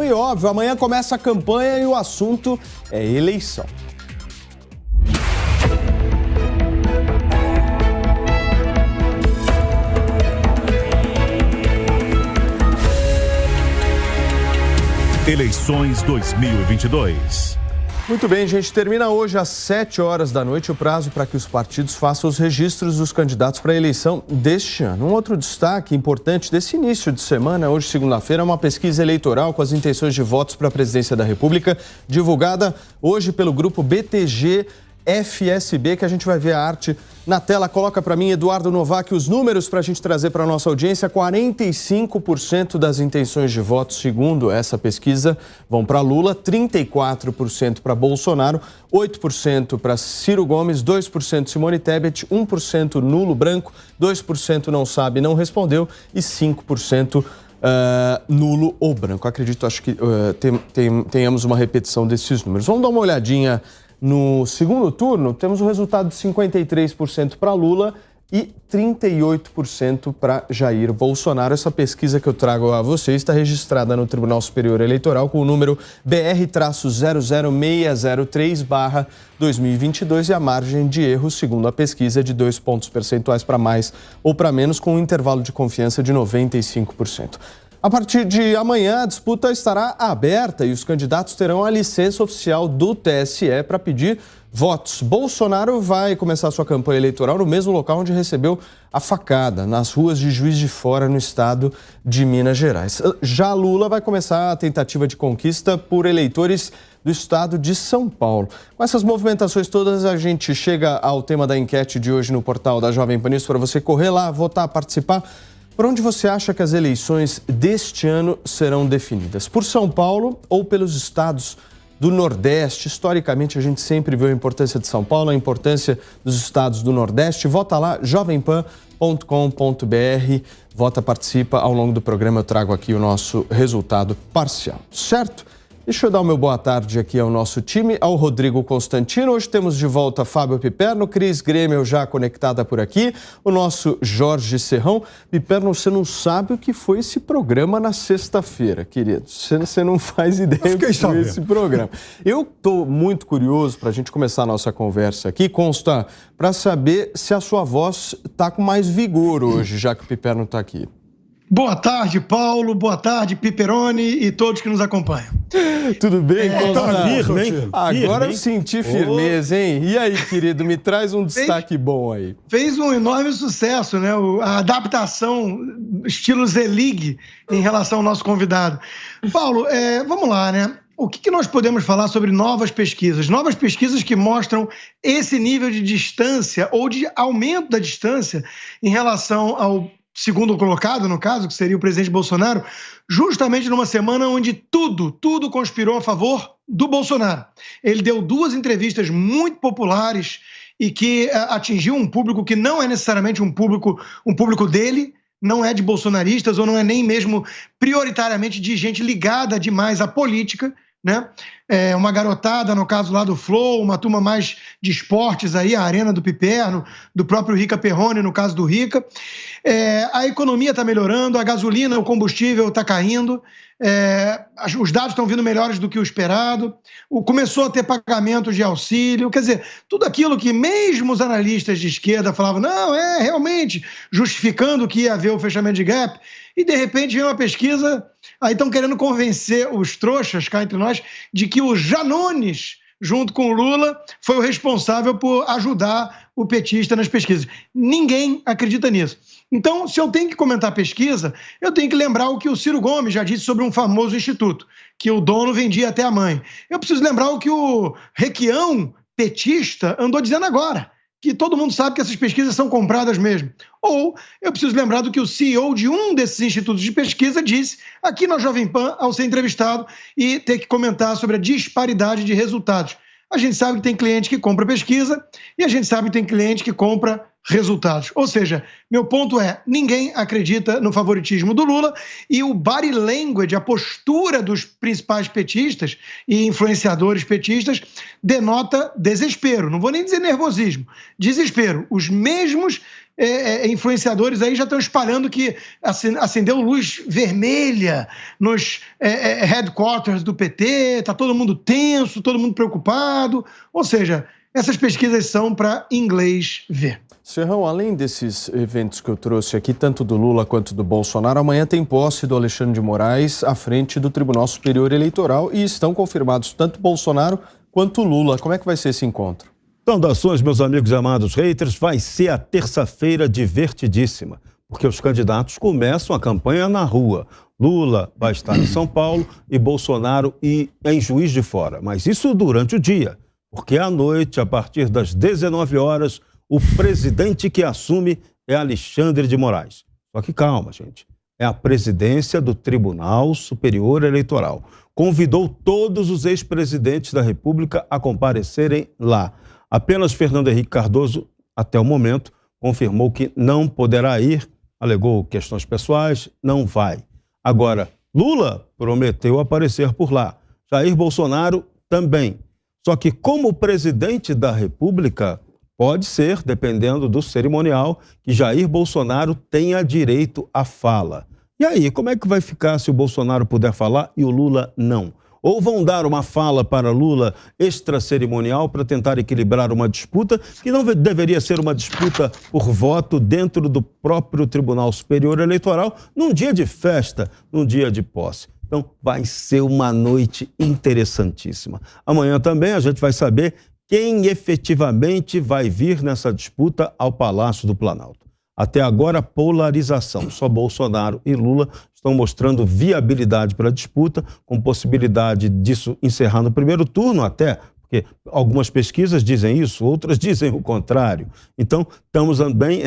e óbvio, amanhã começa a campanha e o assunto é eleição. Eleições 2022. Muito bem, gente. Termina hoje às 7 horas da noite o prazo para que os partidos façam os registros dos candidatos para a eleição deste ano. Um outro destaque importante desse início de semana, hoje segunda-feira, é uma pesquisa eleitoral com as intenções de votos para a presidência da República, divulgada hoje pelo grupo BTG FSB, que a gente vai ver a arte na tela. Coloca para mim, Eduardo Novak, os números para a gente trazer para a nossa audiência. 45% das intenções de voto, segundo essa pesquisa, vão para Lula, 34% para Bolsonaro, 8% para Ciro Gomes, 2% Simone Tebet, 1% nulo branco, 2% não sabe, não respondeu e 5% nulo ou branco. Acho que tenhamos uma repetição desses números. Vamos dar uma olhadinha. No segundo turno, temos o resultado de 53% para Lula e 38% para Jair Bolsonaro. Essa pesquisa que eu trago a vocês está registrada no Tribunal Superior Eleitoral com o número BR-00603/2022 e a margem de erro, segundo a pesquisa, é de 2 pontos percentuais para mais ou para menos, com um intervalo de confiança de 95%. A partir de amanhã, a disputa estará aberta e os candidatos terão a licença oficial do TSE para pedir votos. Bolsonaro vai começar sua campanha eleitoral no mesmo local onde recebeu a facada, nas ruas de Juiz de Fora, no estado de Minas Gerais. Já Lula vai começar a tentativa de conquista por eleitores do estado de São Paulo. Com essas movimentações todas, a gente chega ao tema da enquete de hoje no portal da Jovem Pan News, para você correr lá, votar, participar. Por onde você acha que as eleições deste ano serão definidas? Por São Paulo ou pelos estados do Nordeste? Historicamente, a gente sempre viu a importância de São Paulo, a importância dos estados do Nordeste. Vota lá, jovempan.com.br. Vota, participa. Ao longo do programa eu trago aqui o nosso resultado parcial, certo? Deixa eu dar o meu boa tarde aqui ao nosso time, ao Rodrigo Constantino. Hoje temos de volta Fábio Piperno, Cris Grêmio já conectada por aqui, o nosso Jorge Serrão. Piperno, você não sabe o que foi esse programa na sexta-feira, querido. Você não faz ideia do que foi esse programa. Eu estou muito curioso para a gente começar a nossa conversa aqui, Consta, para saber se a sua voz está com mais vigor hoje, já que o Piperno está aqui. Boa tarde, Paulo. Boa tarde, Piperoni e todos que nos acompanham. Tudo bem? Firme. Agora eu senti firmeza, hein? E aí, querido, me traz um destaque bom aí. Fez um enorme sucesso, né? A adaptação estilo Z-League em relação ao nosso convidado. Paulo, vamos lá, né? O que nós podemos falar sobre novas pesquisas? Novas pesquisas que mostram esse nível de distância ou de aumento da distância em relação ao segundo colocado, no caso, que seria o presidente Bolsonaro, justamente numa semana onde tudo conspirou a favor do Bolsonaro. Ele deu 2 entrevistas muito populares e que atingiu um público que não é necessariamente um público dele, não é de bolsonaristas ou não é nem mesmo prioritariamente de gente ligada demais à política, né? Uma garotada, no caso lá do Flow, uma turma mais de esportes aí, a Arena do Piperno, do próprio Rica Perrone, no caso do Rica. A economia está melhorando, a gasolina, o combustível está caindo, os dados estão vindo melhores do que o esperado, começou a ter pagamentos de auxílio, quer dizer, tudo aquilo que mesmo os analistas de esquerda falavam, não, realmente, justificando que ia haver o fechamento de gap, e de repente vem uma pesquisa, aí estão querendo convencer os trouxas cá entre nós de que o Janones, junto com o Lula, foi o responsável por ajudar o petista nas pesquisas. Ninguém acredita nisso. Então, se eu tenho que comentar a pesquisa, eu tenho que lembrar o que o Ciro Gomes já disse sobre um famoso instituto, que o dono vendia até a mãe. Eu preciso lembrar o que o Requião, petista, andou dizendo agora, que todo mundo sabe que essas pesquisas são compradas mesmo. Ou eu preciso lembrar do que o CEO de um desses institutos de pesquisa disse aqui na Jovem Pan ao ser entrevistado e ter que comentar sobre a disparidade de resultados. A gente sabe que tem cliente que compra pesquisa e a gente sabe que tem cliente que compra resultados. Ou seja, meu ponto é, ninguém acredita no favoritismo do Lula e o body language, a postura dos principais petistas e influenciadores petistas denota desespero. Não vou nem dizer nervosismo, desespero. Os mesmos influenciadores aí já estão espalhando que acendeu luz vermelha nos headquarters do PT, está todo mundo tenso, todo mundo preocupado. Ou seja, essas pesquisas são para inglês ver. Serrão, além desses eventos que eu trouxe aqui, tanto do Lula quanto do Bolsonaro, amanhã tem posse do Alexandre de Moraes à frente do Tribunal Superior Eleitoral e estão confirmados tanto Bolsonaro quanto Lula. Como é que vai ser esse encontro? Saudações, meus amigos e amados haters, vai ser a terça-feira divertidíssima, porque os candidatos começam a campanha na rua. Lula vai estar em São Paulo e Bolsonaro em Juiz de Fora, mas isso durante o dia, porque à noite, a partir das 19 horas, o presidente que assume é Alexandre de Moraes. Só que calma, gente, é a presidência do Tribunal Superior Eleitoral. Convidou todos os ex-presidentes da República a comparecerem lá. Apenas Fernando Henrique Cardoso, até o momento, confirmou que não poderá ir, alegou questões pessoais, não vai. Agora, Lula prometeu aparecer por lá, Jair Bolsonaro também. Só que como presidente da República, pode ser, dependendo do cerimonial, que Jair Bolsonaro tenha direito à fala. E aí, como é que vai ficar se o Bolsonaro puder falar e o Lula não? Ou vão dar uma fala para Lula extracerimonial para tentar equilibrar uma disputa que não deveria ser uma disputa por voto dentro do próprio Tribunal Superior Eleitoral num dia de festa, num dia de posse. Então vai ser uma noite interessantíssima. Amanhã também a gente vai saber quem efetivamente vai vir nessa disputa ao Palácio do Planalto. Até agora, polarização. Só Bolsonaro e Lula estão mostrando viabilidade para a disputa, com possibilidade disso encerrar no primeiro turno até, porque algumas pesquisas dizem isso, outras dizem o contrário. Então, estamos também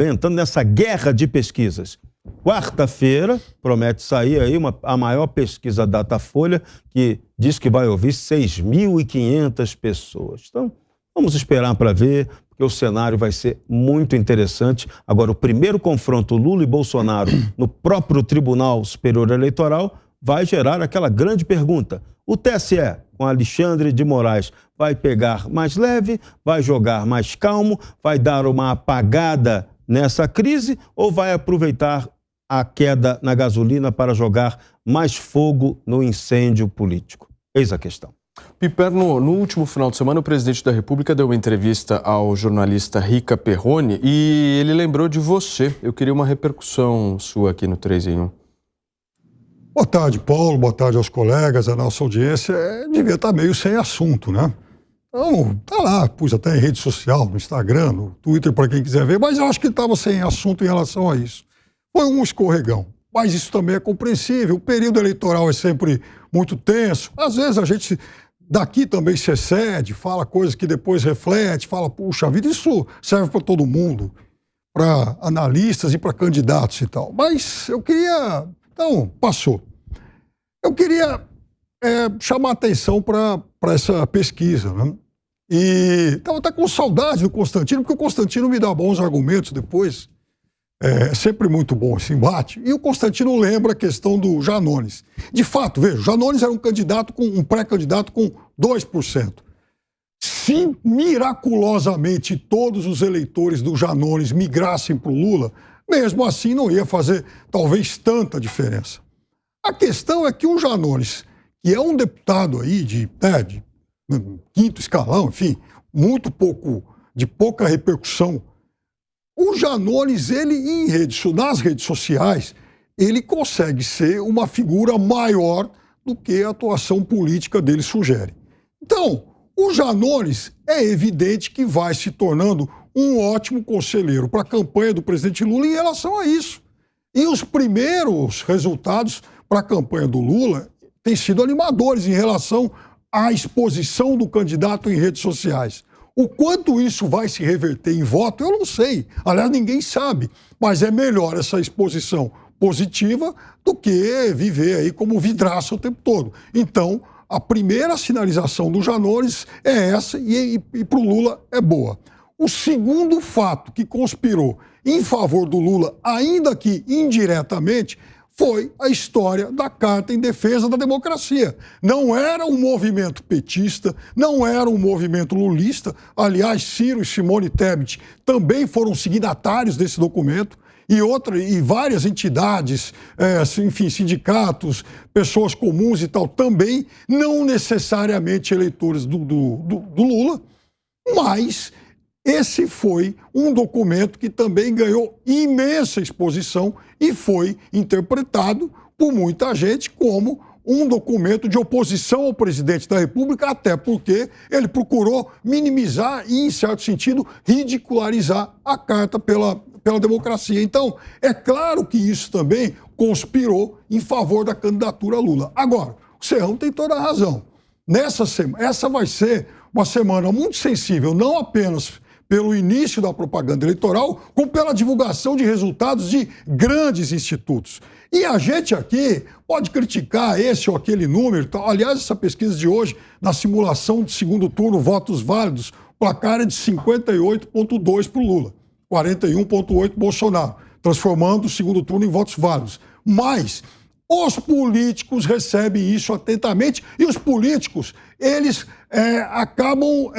entrando nessa guerra de pesquisas. Quarta-feira, promete sair aí a maior pesquisa Datafolha, que diz que vai ouvir 6.500 pessoas. Então, vamos esperar para ver, porque o cenário vai ser muito interessante. Agora, o primeiro confronto Lula e Bolsonaro no próprio Tribunal Superior Eleitoral vai gerar aquela grande pergunta. O TSE, com Alexandre de Moraes, vai pegar mais leve, vai jogar mais calmo, vai dar uma apagada nessa crise ou vai aproveitar a queda na gasolina para jogar mais fogo no incêndio político? Eis a questão. Piperno, no último final de semana, o presidente da República deu uma entrevista ao jornalista Rica Perrone e ele lembrou de você. Eu queria uma repercussão sua aqui no 3 em 1. Boa tarde, Paulo. Boa tarde aos colegas, a nossa audiência. Devia estar meio sem assunto, né? Então, tá lá, pus até em rede social, no Instagram, no Twitter, para quem quiser ver, mas eu acho que estava sem assunto em relação a isso. Foi um escorregão, mas isso também é compreensível. O período eleitoral é sempre muito tenso. Às vezes a gente daqui também se excede, fala coisas que depois reflete, fala, puxa vida, isso serve para todo mundo, para analistas e para candidatos e tal. Mas eu queria... Então, passou. Eu queria chamar a atenção para essa pesquisa, né? E estava até com saudade do Constantino, porque o Constantino me dá bons argumentos depois. É sempre muito bom esse embate. E o Constantino lembra a questão do Janones. De fato, veja, o Janones era um pré-candidato com 2%. Se miraculosamente todos os eleitores do Janones migrassem para o Lula, mesmo assim não ia fazer talvez tanta diferença. A questão é que o Janones, que é um deputado aí de quinto escalão, enfim, de pouca repercussão, o Janones, ele nas redes sociais, ele consegue ser uma figura maior do que a atuação política dele sugere. Então, o Janones é evidente que vai se tornando um ótimo conselheiro para a campanha do presidente Lula em relação a isso. E os primeiros resultados para a campanha do Lula têm sido animadores em relação à exposição do candidato em redes sociais. O quanto isso vai se reverter em voto, eu não sei. Aliás, ninguém sabe. Mas é melhor essa exposição positiva do que viver aí como vidraça o tempo todo. Então, a primeira sinalização do Janones é essa e para o Lula é boa. o segundo fato que conspirou em favor do Lula, ainda que indiretamente, foi a história da Carta em Defesa da Democracia. Não era um movimento petista, não era um movimento lulista. Aliás, Ciro e Simone Tebet também foram signatários desse documento. E várias entidades, enfim, sindicatos, pessoas comuns e tal, também, não necessariamente eleitores do Lula, mas esse foi um documento que também ganhou imensa exposição e foi interpretado por muita gente como um documento de oposição ao presidente da República, até porque ele procurou minimizar e, em certo sentido, ridicularizar a Carta pela democracia. Então, é claro que isso também conspirou em favor da candidatura Lula. Agora, o Serrão tem toda a razão. Essa vai ser uma semana muito sensível, não apenas pelo início da propaganda eleitoral, como pela divulgação de resultados de grandes institutos. E a gente aqui pode criticar esse ou aquele número. Aliás, essa pesquisa de hoje, na simulação de segundo turno, votos válidos, o placar é de 58,2 para o Lula, 41,8 Bolsonaro, transformando o segundo turno em votos válidos. Mas os políticos recebem isso atentamente e os políticos, eles acabam,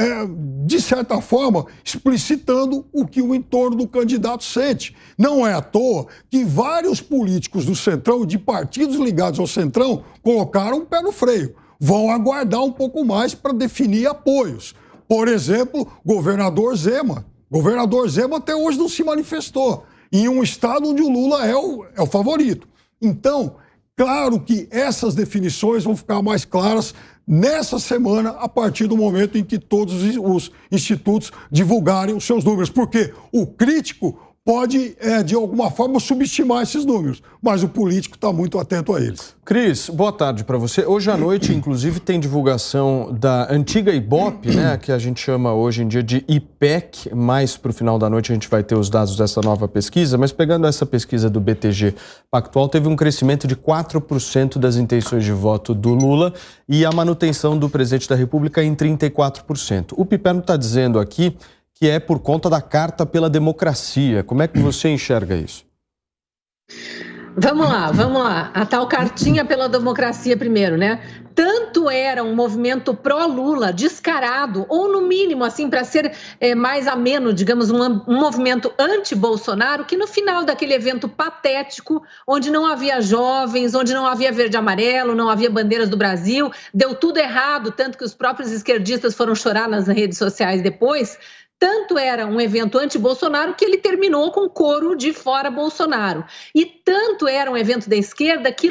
de certa forma, explicitando o que o entorno do candidato sente. Não é à toa que vários políticos do Centrão e de partidos ligados ao Centrão colocaram o pé no freio. Vão aguardar um pouco mais para definir apoios. Por exemplo, governador Zema. Governador Zema até hoje não se manifestou em um estado onde o Lula é o favorito. Então, claro que essas definições vão ficar mais claras nessa semana, a partir do momento em que todos os institutos divulgarem os seus números. Porque o crítico pode, de alguma forma, subestimar esses números, mas o político está muito atento a eles. Cris, boa tarde para você. Hoje à noite, inclusive, tem divulgação da antiga Ibope, né, que a gente chama hoje em dia de IPEC. Mais para o final da noite a gente vai ter os dados dessa nova pesquisa, mas pegando essa pesquisa do BTG Pactual, teve um crescimento de 4% das intenções de voto do Lula e a manutenção do presidente da República em 34%. O Piperno está dizendo aqui que é por conta da Carta pela Democracia. Como é que você enxerga isso? Vamos lá. A tal Cartinha pela Democracia primeiro, né? Tanto era um movimento pró-Lula, descarado, ou no mínimo, assim, para ser mais ameno, digamos, um movimento anti-Bolsonaro, que no final daquele evento patético, onde não havia jovens, onde não havia verde e amarelo, não havia bandeiras do Brasil, deu tudo errado, tanto que os próprios esquerdistas foram chorar nas redes sociais depois. Tanto era um evento anti-Bolsonaro que ele terminou com coro de fora Bolsonaro. E tanto era um evento da esquerda que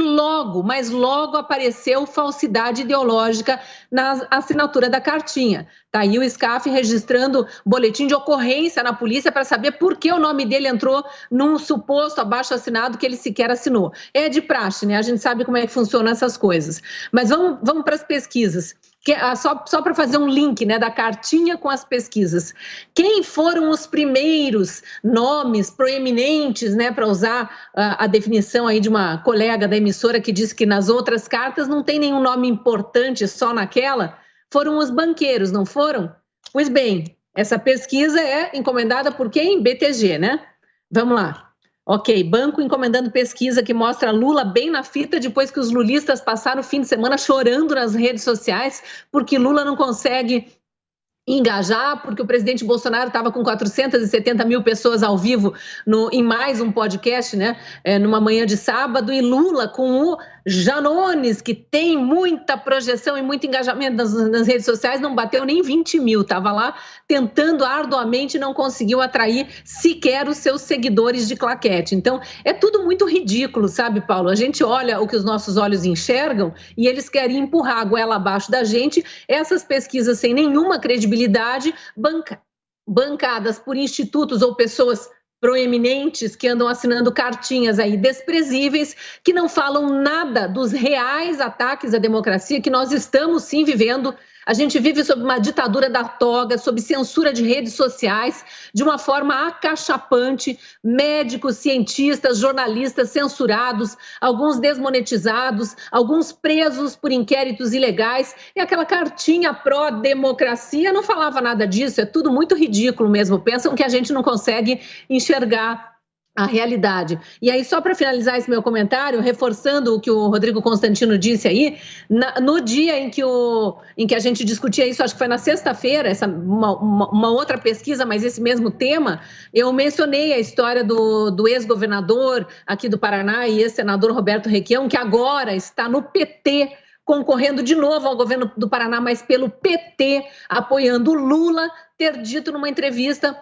mas logo apareceu falsidade ideológica na assinatura da cartinha. Tá aí o SCAF registrando boletim de ocorrência na polícia para saber por que o nome dele entrou num suposto abaixo-assinado que ele sequer assinou. É de praxe, né? A gente sabe como é que funcionam essas coisas. Mas vamos para as pesquisas. Só para fazer um link, né, da cartinha com as pesquisas. Quem foram os primeiros nomes proeminentes, né, para usar a definição aí de uma colega da emissora que disse que nas outras cartas não tem nenhum nome importante, só naquela? Foram os banqueiros, não foram? Pois bem, essa pesquisa é encomendada por quem? BTG, né? Vamos lá. Ok, banco encomendando pesquisa que mostra Lula bem na fita depois que os lulistas passaram o fim de semana chorando nas redes sociais porque Lula não consegue engajar, porque o presidente Bolsonaro estava com 470 mil pessoas ao vivo em mais um podcast, né, numa manhã de sábado, e Lula com o Janones, que tem muita projeção e muito engajamento nas redes sociais, não bateu nem 20 mil, estava lá tentando arduamente e não conseguiu atrair sequer os seus seguidores de claquete. Então, é tudo muito ridículo, sabe, Paulo? A gente olha o que os nossos olhos enxergam e eles querem empurrar a goela abaixo da gente, essas pesquisas sem nenhuma credibilidade, bancadas por institutos ou pessoas proeminentes que andam assinando cartinhas aí desprezíveis, que não falam nada dos reais ataques à democracia que nós estamos sim vivendo A gente vive sob uma ditadura da toga, sob censura de redes sociais, de uma forma acachapante, médicos, cientistas, jornalistas censurados, alguns desmonetizados, alguns presos por inquéritos ilegais, e aquela cartinha pró-democracia não falava nada disso, é tudo muito ridículo mesmo, pensam que a gente não consegue enxergar a realidade. E aí, só para finalizar esse meu comentário, reforçando o que o Rodrigo Constantino disse aí, no dia em que a gente discutia isso, acho que foi na sexta-feira, uma outra pesquisa, mas esse mesmo tema, eu mencionei a história do ex-governador aqui do Paraná e ex-senador Roberto Requião, que agora está no PT, concorrendo de novo ao governo do Paraná, mas pelo PT, apoiando o Lula, ter dito numa entrevista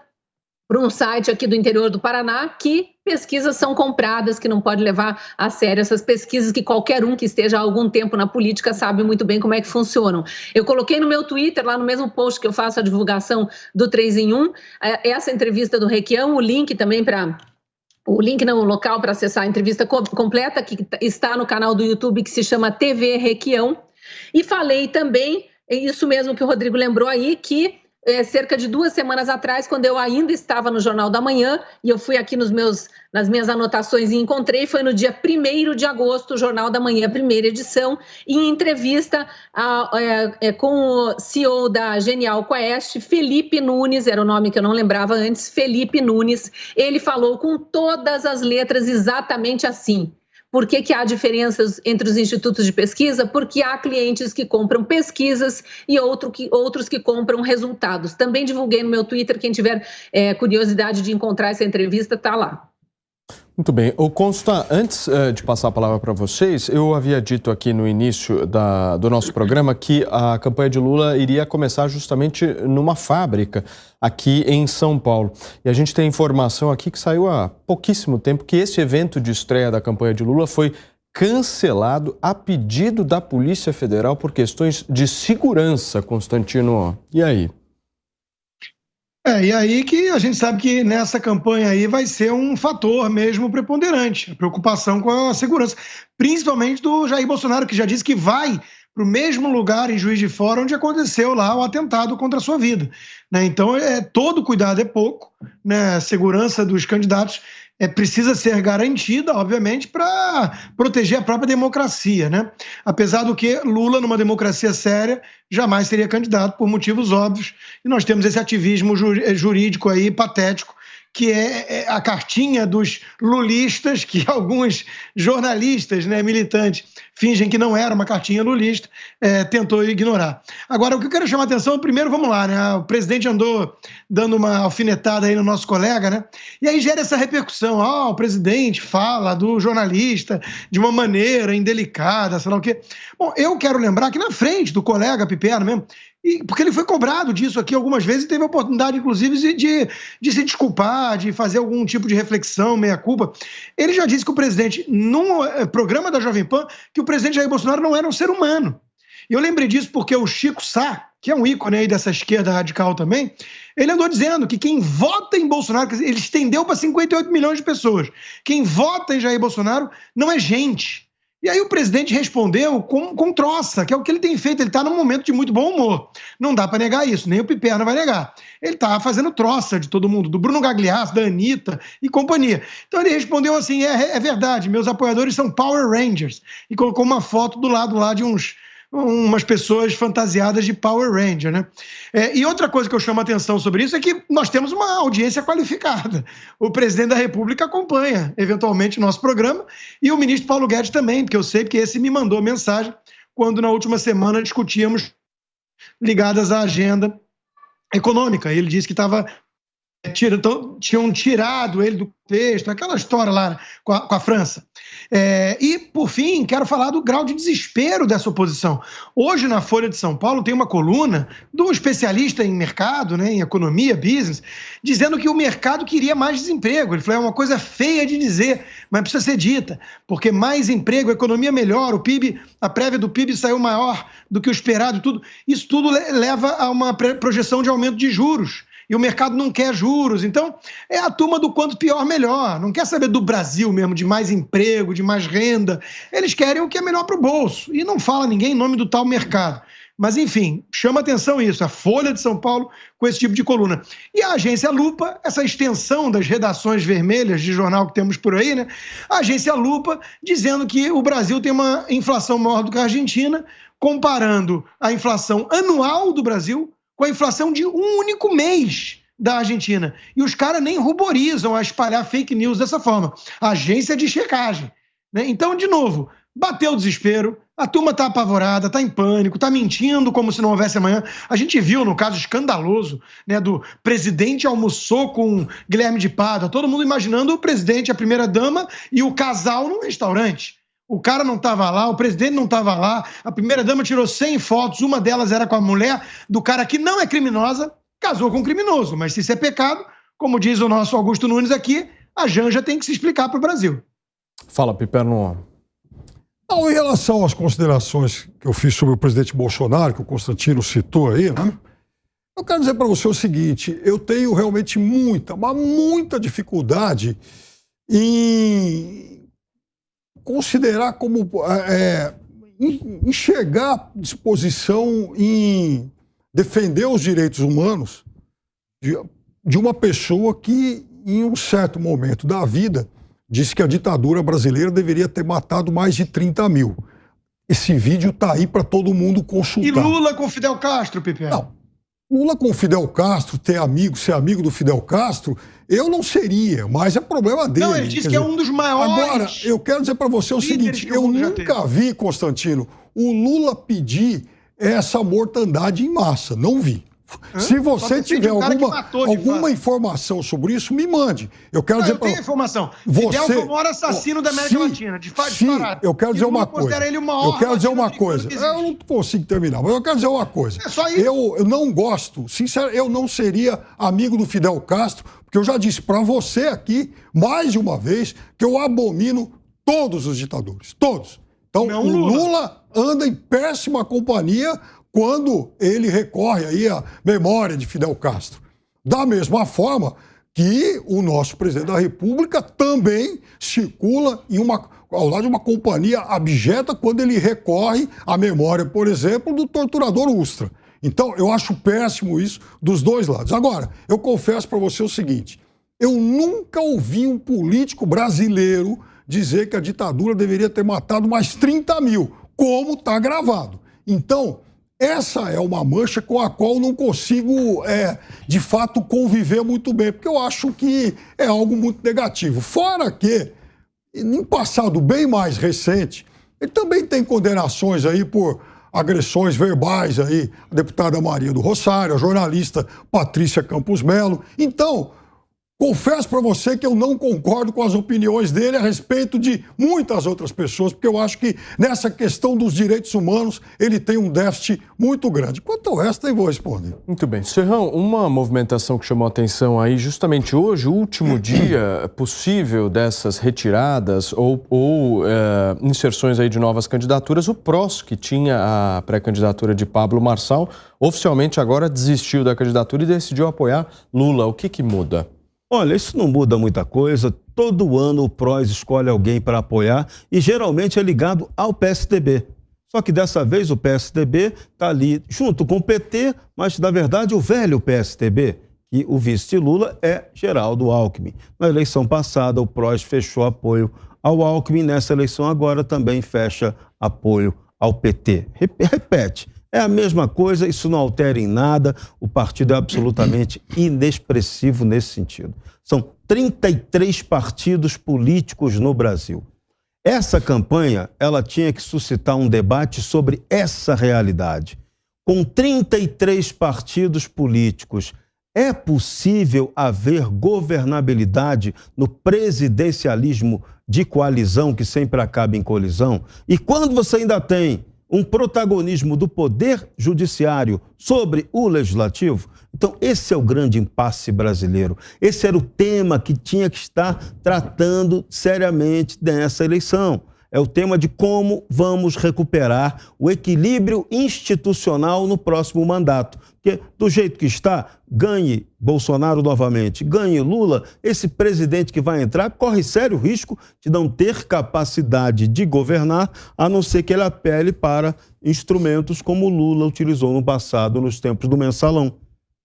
para um site aqui do interior do Paraná que pesquisas são compradas, que não pode levar a sério essas pesquisas, que qualquer um que esteja há algum tempo na política sabe muito bem como é que funcionam. Eu coloquei no meu Twitter, lá no mesmo post que eu faço a divulgação do 3 em 1, essa entrevista do Requião, o link também no local para acessar a entrevista completa, que está no canal do YouTube que se chama TV Requião. E falei também, isso mesmo que o Rodrigo lembrou aí, que cerca de 2 semanas atrás, quando eu ainda estava no Jornal da Manhã, e eu fui aqui nas minhas anotações e encontrei, foi no dia 1º de agosto, o Jornal da Manhã, primeira edição, em entrevista com o CEO da Genial Quest, Felipe Nunes, era o nome que eu não lembrava antes, Felipe Nunes, ele falou com todas as letras exatamente assim. Por que há diferenças entre os institutos de pesquisa? Porque há clientes que compram pesquisas e outros que compram resultados. Também divulguei no meu Twitter, quem tiver curiosidade de encontrar essa entrevista, está lá. Muito bem. Ô Consta, antes de passar a palavra para vocês, eu havia dito aqui no início do nosso programa que a campanha de Lula iria começar justamente numa fábrica aqui em São Paulo. E a gente tem informação aqui que saiu há pouquíssimo tempo que esse evento de estreia da campanha de Lula foi cancelado a pedido da Polícia Federal por questões de segurança, Constantino. E aí? E aí que a gente sabe que nessa campanha aí vai ser um fator mesmo preponderante, a preocupação com a segurança, principalmente do Jair Bolsonaro, que já disse que vai para o mesmo lugar em Juiz de Fora onde aconteceu lá o atentado contra a sua vida. Então, todo cuidado é pouco, a segurança dos candidatos precisa ser garantida, obviamente, para proteger a própria democracia, Apesar do que Lula, numa democracia séria, jamais seria candidato por motivos óbvios, e nós temos esse ativismo jurídico aí patético, que é a cartinha dos lulistas, que alguns jornalistas, militantes, fingem que não era uma cartinha lulista, tentou ignorar. Agora, o que eu quero chamar a atenção, primeiro, vamos lá, o presidente andou dando uma alfinetada aí no nosso colega, e aí gera essa repercussão, o presidente fala do jornalista de uma maneira indelicada, sei lá o quê. Bom, eu quero lembrar que na frente do colega Piperno mesmo, porque ele foi cobrado disso aqui algumas vezes e teve a oportunidade, inclusive, de se desculpar, de fazer algum tipo de reflexão, meia-culpa. Ele já disse que o presidente, num programa da Jovem Pan, que o presidente Jair Bolsonaro não era um ser humano. E eu lembrei disso porque o Chico Sá, que é um ícone aí dessa esquerda radical também, ele andou dizendo que quem vota em Bolsonaro, ele estendeu para 58 milhões de pessoas, quem vota em Jair Bolsonaro não é gente. E aí o presidente respondeu com troça, que é o que ele tem feito. Ele está num momento de muito bom humor. Não dá para negar isso, nem o Piperno vai negar. Ele está fazendo troça de todo mundo, do Bruno Gagliasso, da Anitta e companhia. Então ele respondeu assim, é verdade, meus apoiadores são Power Rangers. E colocou uma foto do lado lá de umas pessoas fantasiadas de Power Ranger, E outra coisa que eu chamo a atenção sobre isso é que nós temos uma audiência qualificada. O presidente da República acompanha, eventualmente, o nosso programa, e o ministro Paulo Guedes também, porque eu sei que esse me mandou mensagem quando na última semana discutíamos ligadas à agenda econômica. Ele disse que tinham tirado ele do texto, aquela história lá com a França. E, por fim, quero falar do grau de desespero dessa oposição. Hoje, na Folha de São Paulo, tem uma coluna do especialista em mercado, em economia, business, dizendo que o mercado queria mais desemprego. Ele falou, é uma coisa feia de dizer, mas precisa ser dita, porque mais emprego, a economia melhora, o PIB, a prévia do PIB saiu maior do que o esperado, tudo. Isso tudo leva a uma projeção de aumento de juros. E o mercado não quer juros. Então, é a turma do quanto pior, melhor. Não quer saber do Brasil mesmo, de mais emprego, de mais renda. Eles querem o que é melhor para o bolso. E não fala ninguém em nome do tal mercado. Mas, enfim, chama atenção isso, a Folha de São Paulo com esse tipo de coluna. E a agência Lupa, essa extensão das redações vermelhas de jornal que temos por aí, né? A agência Lupa dizendo que o Brasil tem uma inflação maior do que a Argentina, comparando a inflação anual do Brasil com a inflação de um único mês da Argentina. E os caras nem ruborizam a espalhar fake news dessa forma. Agência de checagem, né? Então, de novo, bateu o desespero, a turma está apavorada, está em pânico, está mentindo como se não houvesse amanhã. A gente viu no caso escandaloso, né, do presidente almoçou com Guilherme de Pádua, todo mundo imaginando o presidente, a primeira-dama e o casal num restaurante. O cara não estava lá, o presidente não estava lá, a primeira-dama tirou 100 fotos, uma delas era com a mulher do cara que não é criminosa, casou com um criminoso. Mas se isso é pecado, como diz o nosso Augusto Nunes aqui, a Janja tem que se explicar para o Brasil. Fala, Piperno. Não, em relação às considerações que eu fiz sobre o presidente Bolsonaro, que o Constantino citou aí, né? Eu quero dizer para você o seguinte, eu tenho realmente muita dificuldade em considerar como enxergar disposição em defender os direitos humanos de uma pessoa que, em um certo momento da vida, disse que a ditadura brasileira deveria ter matado mais de 30 mil. Esse vídeo está aí para todo mundo consultar. E Lula com Fidel Castro, Pepe? Não. Lula com Fidel Castro, ser amigo do Fidel Castro, eu não seria, mas é problema dele. Não, ele disse que é um dos maiores. Agora, eu quero dizer para você o seguinte, eu nunca vi, Constantino, o Lula pedir essa mortandade em massa, não vi. Se você tiver alguma informação sobre isso, me mande. Eu quero dizer para você. Eu tenho informação. Fidel foi o maior assassino da América Latina, de fato. Eu quero dizer uma coisa. Eu quero dizer uma coisa. Eu não consigo terminar, mas eu quero dizer uma coisa. É só isso. Eu não gosto, sinceramente, eu não seria amigo do Fidel Castro, porque eu já disse para você aqui, mais de uma vez, que eu abomino todos os ditadores. Todos. Então, o Lula anda em péssima companhia quando ele recorre aí à memória de Fidel Castro. Da mesma forma que o nosso presidente da República também circula ao lado de uma companhia abjeta quando ele recorre à memória, por exemplo, do torturador Ustra. Então, eu acho péssimo isso dos dois lados. Agora, eu confesso para você o seguinte, eu nunca ouvi um político brasileiro dizer que a ditadura deveria ter matado mais 30 mil, como está gravado. Então, essa é uma mancha com a qual eu não consigo, de fato, conviver muito bem, porque eu acho que é algo muito negativo. Fora que, em passado bem mais recente, ele também tem condenações aí por agressões verbais aí, a deputada Maria do Rosário, a jornalista Patrícia Campos Melo. Então, confesso para você que eu não concordo com as opiniões dele a respeito de muitas outras pessoas, porque eu acho que nessa questão dos direitos humanos ele tem um déficit muito grande. Quanto ao resto, eu vou responder. Muito bem. Serrão, uma movimentação que chamou a atenção aí justamente hoje, o último dia possível dessas retiradas ou inserções aí de novas candidaturas, o PROS, que tinha a pré-candidatura de Pablo Marçal, oficialmente agora desistiu da candidatura e decidiu apoiar Lula. O que muda? Olha, isso não muda muita coisa. Todo ano o PROS escolhe alguém para apoiar e geralmente é ligado ao PSDB. Só que dessa vez o PSDB está ali junto com o PT, mas na verdade o velho PSDB, que o vice de Lula é Geraldo Alckmin. Na eleição passada o PROS fechou apoio ao Alckmin, nessa eleição agora também fecha apoio ao PT. Repete. É a mesma coisa, isso não altera em nada, o partido é absolutamente inexpressivo nesse sentido. São 33 partidos políticos no Brasil. Essa campanha, ela tinha que suscitar um debate sobre essa realidade. Com 33 partidos políticos, é possível haver governabilidade no presidencialismo de coalizão que sempre acaba em colisão? E quando você ainda tem um protagonismo do poder judiciário sobre o legislativo? Então, esse é o grande impasse brasileiro. Esse era o tema que tinha que estar tratando seriamente nessa eleição. É o tema de como vamos recuperar o equilíbrio institucional no próximo mandato. Porque do jeito que está, ganhe Bolsonaro novamente, ganhe Lula, esse presidente que vai entrar corre sério risco de não ter capacidade de governar, a não ser que ele apele para instrumentos como Lula utilizou no passado, nos tempos do mensalão.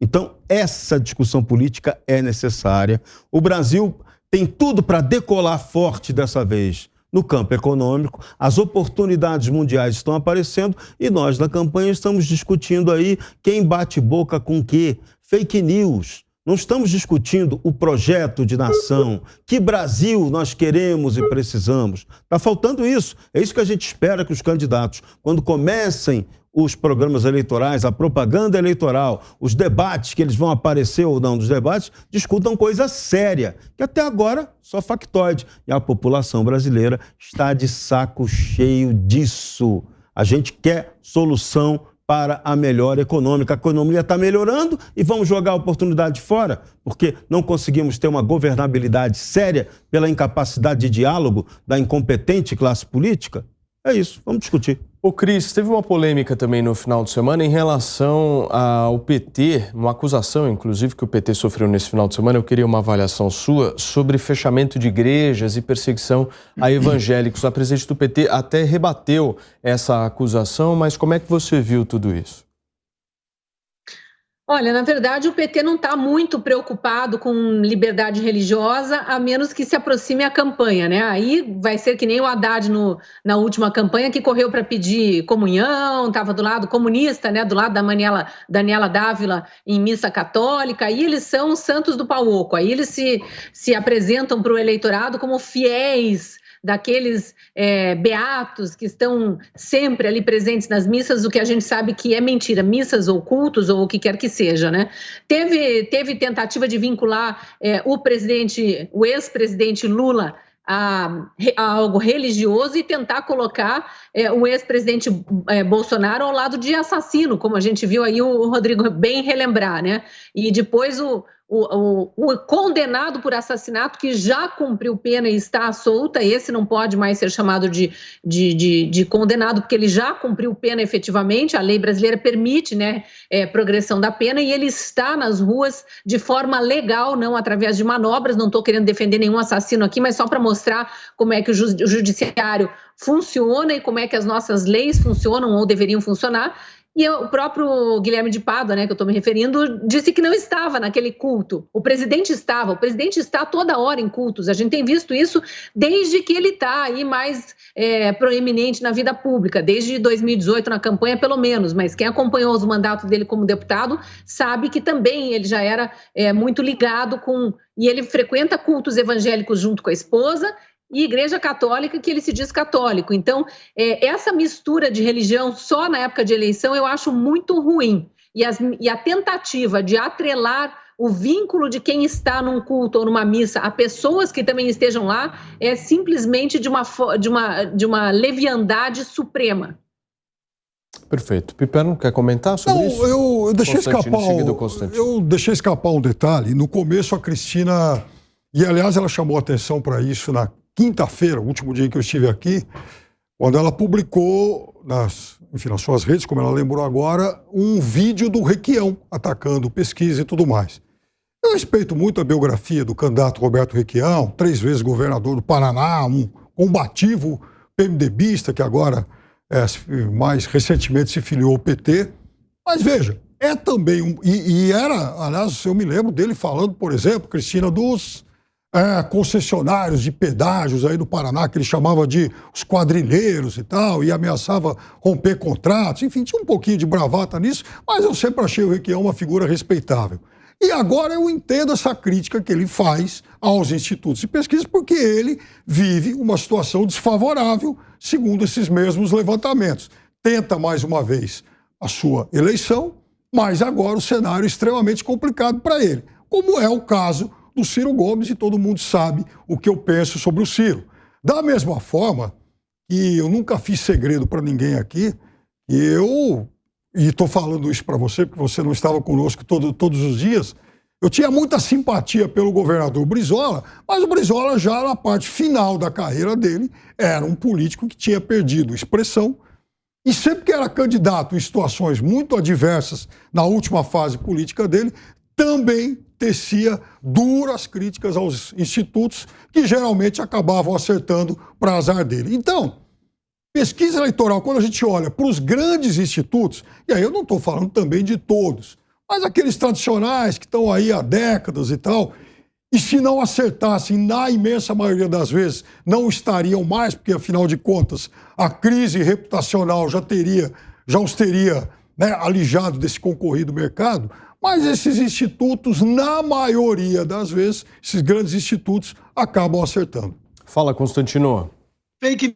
Então, essa discussão política é necessária. O Brasil tem tudo para decolar forte dessa vez no campo econômico. As oportunidades mundiais estão aparecendo e nós, na campanha, estamos discutindo aí quem bate boca com o quê? Fake news. Não estamos discutindo o projeto de nação, que Brasil nós queremos e precisamos. Está faltando isso. É isso que a gente espera que os candidatos, quando comecem os programas eleitorais, a propaganda eleitoral, os debates, que eles vão aparecer ou não nos debates, discutam coisa séria, que até agora só factoide. E a população brasileira está de saco cheio disso. A gente quer solução para a melhora econômica. A economia está melhorando e vamos jogar a oportunidade fora, porque não conseguimos ter uma governabilidade séria pela incapacidade de diálogo da incompetente classe política? É isso, vamos discutir. Ô Cris, teve uma polêmica também no final de semana em relação ao PT, uma acusação, inclusive, que o PT sofreu nesse final de semana. Eu queria uma avaliação sua sobre fechamento de igrejas e perseguição a evangélicos. A presidente do PT até rebateu essa acusação, mas como é que você viu tudo isso? Olha, na verdade, o PT não está muito preocupado com liberdade religiosa, a menos que se aproxime a campanha, né? Aí vai ser que nem o Haddad na última campanha, que correu para pedir comunhão, estava do lado comunista, né? Do lado da Daniela Dávila em missa católica. Aí eles são os santos do pau oco. Aí eles se apresentam para o eleitorado como fiéis daqueles beatos que estão sempre ali presentes nas missas, o que a gente sabe que é mentira, missas ou cultos ou o que quer que seja, né? Teve tentativa de vincular o ex-presidente Lula a algo religioso e tentar colocar o ex-presidente Bolsonaro ao lado de assassino, como a gente viu aí o Rodrigo bem relembrar, né? E depois o condenado por assassinato que já cumpriu pena e está solta, esse não pode mais ser chamado de condenado, porque ele já cumpriu pena efetivamente, a lei brasileira permite, né, progressão da pena, e ele está nas ruas de forma legal, não através de manobras. Não estou querendo defender nenhum assassino aqui, mas só para mostrar como é que o judiciário funciona e como é que as nossas leis funcionam ou deveriam funcionar. E o próprio Guilherme de Pádua, né, que eu estou me referindo, disse que não estava naquele culto. O presidente está toda hora em cultos. A gente tem visto isso desde que ele está aí mais proeminente na vida pública, desde 2018 na campanha pelo menos, mas quem acompanhou os mandatos dele como deputado sabe que também ele já era muito ligado com... E ele frequenta cultos evangélicos junto com a esposa, e Igreja Católica, que ele se diz católico. Então, essa mistura de religião só na época de eleição eu acho muito ruim. E a tentativa de atrelar o vínculo de quem está num culto ou numa missa a pessoas que também estejam lá é simplesmente de uma leviandade suprema. Perfeito. Piperno, quer comentar sobre isso? Eu deixei escapar um detalhe. No começo, a Cristina... E, aliás, ela chamou atenção para isso na quinta-feira, o último dia em que eu estive aqui, quando ela publicou nas suas redes, como ela lembrou agora, um vídeo do Requião atacando pesquisa e tudo mais. Eu respeito muito a biografia do candidato Roberto Requião, 3 vezes governador do Paraná, um combativo PMDBista que agora, mais recentemente, se filiou ao PT. Mas veja, é também aliás, eu me lembro dele falando, por exemplo, Cristina, dos concessionários de pedágios aí no Paraná, que ele chamava de os quadrilheiros e tal, e ameaçava romper contratos. Enfim, tinha um pouquinho de bravata nisso, mas eu sempre achei o Requião uma figura respeitável. E agora eu entendo essa crítica que ele faz aos institutos de pesquisa, porque ele vive uma situação desfavorável, segundo esses mesmos levantamentos. Tenta mais uma vez a sua eleição, mas agora o cenário é extremamente complicado para ele, como é o caso do Ciro Gomes, e todo mundo sabe o que eu penso sobre o Ciro. Da mesma forma que eu nunca fiz segredo para ninguém aqui, e estou falando isso para você, porque você não estava conosco todos os dias, eu tinha muita simpatia pelo governador Brizola, mas o Brizola já na parte final da carreira dele era um político que tinha perdido expressão, E sempre que era candidato em situações muito adversas na última fase política dele, também tecia duras críticas aos institutos que geralmente acabavam acertando para azar dele. Então, pesquisa eleitoral, quando a gente olha para os grandes institutos, e aí eu não estou falando também de todos, mas aqueles tradicionais que estão aí há décadas e tal, e se não acertassem, na imensa maioria das vezes, não estariam mais, porque afinal de contas, a crise reputacional já os teria, né, alijado desse concorrido mercado. Mas esses institutos, na maioria das vezes, esses grandes institutos acabam acertando. Fala, Constantino. Fake.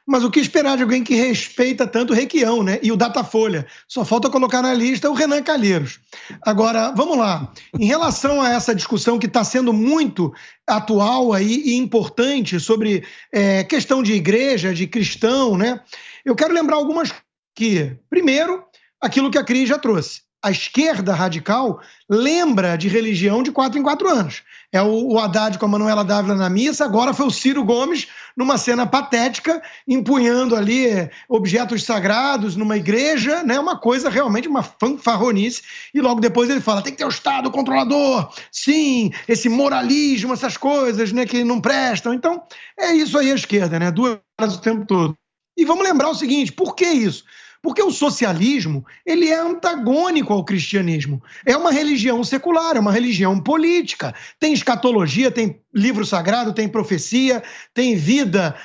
Mas o que esperar de alguém que respeita tanto o Requião, né? E o Datafolha? Só falta colocar na lista o Renan Calheiros. Agora, vamos lá. Em relação a essa discussão que está sendo muito atual aí e importante sobre questão de igreja, de cristão, né? Eu quero lembrar algumas que, primeiro, aquilo que a Cris já trouxe. A esquerda radical lembra de religião de 4 em 4 anos. É o Haddad com a Manuela Dávila na missa, agora foi o Ciro Gomes numa cena patética, empunhando ali objetos sagrados numa igreja, né? Uma coisa realmente, uma fanfarronice. E logo depois ele fala, tem que ter o Estado controlador, sim, esse moralismo, essas coisas, né, que não prestam. Então, é isso aí a esquerda, né? 2 horas o tempo todo. E vamos lembrar o seguinte, por que isso? Porque o socialismo, ele é antagônico ao cristianismo. É uma religião secular, é uma religião política. Tem escatologia, tem livro sagrado, tem profecia, tem vida,